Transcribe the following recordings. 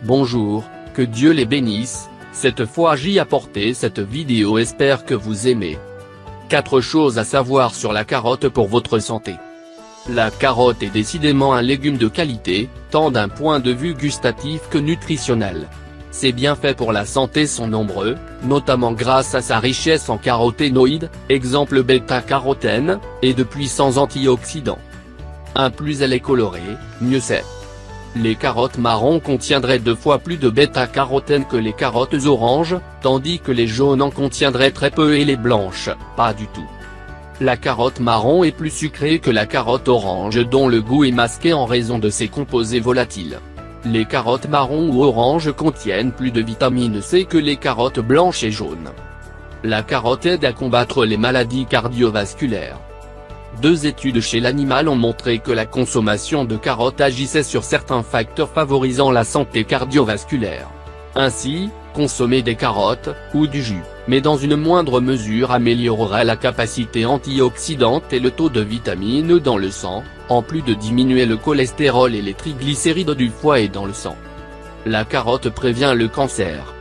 Bonjour, que Dieu les bénisse. Cette fois j'y apporté cette vidéo, espère que vous aimez. 4 choses à savoir sur la carotte pour votre santé. La carotte est décidément un légume de qualité, tant d'un point de vue gustatif que nutritionnel. Ses bienfaits pour la santé sont nombreux, notamment grâce à sa richesse en caroténoïdes, exemple bêta-carotène, et de puissants antioxydants. Plus elle est colorée, mieux c'est. Les carottes marron contiendraient 2 fois plus de bêta-carotène que les carottes oranges, tandis que les jaunes en contiendraient très peu et les blanches, pas du tout. La carotte marron est plus sucrée que la carotte orange, dont le goût est masqué en raison de ses composés volatiles. Les carottes marron ou orange contiennent plus de vitamine C que les carottes blanches et jaunes. La carotte aide à combattre les maladies cardiovasculaires. 2 études chez l'animal ont montré que la consommation de carottes agissait sur certains facteurs favorisant la santé cardiovasculaire. Ainsi, consommer des carottes, ou du jus, mais dans une moindre mesure améliorerait la capacité antioxydante et le taux de vitamine E dans le sang, en plus de diminuer le cholestérol et les triglycérides du foie et dans le sang. La carotte prévient le cancer.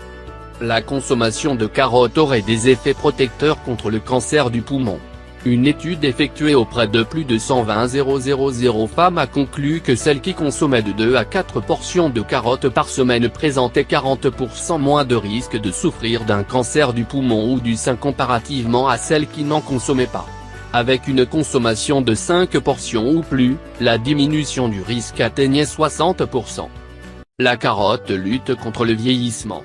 La consommation de carottes aurait des effets protecteurs contre le cancer du poumon. Une étude effectuée auprès de plus de 120 000 femmes a conclu que celles qui consommaient de 2 à 4 portions de carottes par semaine présentaient 40% moins de risque de souffrir d'un cancer du poumon ou du sein comparativement à celles qui n'en consommaient pas. Avec une consommation de 5 portions ou plus, la diminution du risque atteignait 60%. La carotte lutte contre le vieillissement.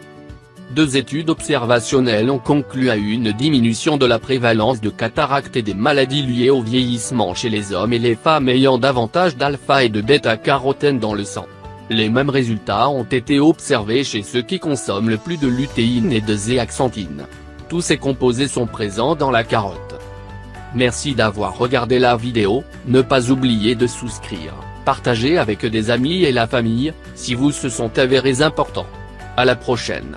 2 études observationnelles ont conclu à une diminution de la prévalence de cataracte et des maladies liées au vieillissement chez les hommes et les femmes ayant davantage d'alpha et de bêta-carotène dans le sang. Les mêmes résultats ont été observés chez ceux qui consomment le plus de lutéine et de zéaxanthine. Tous ces composés sont présents dans la carotte. Merci d'avoir regardé la vidéo, ne pas oublier de souscrire, partager avec des amis et la famille, si vous se sont avérés importants. À la prochaine.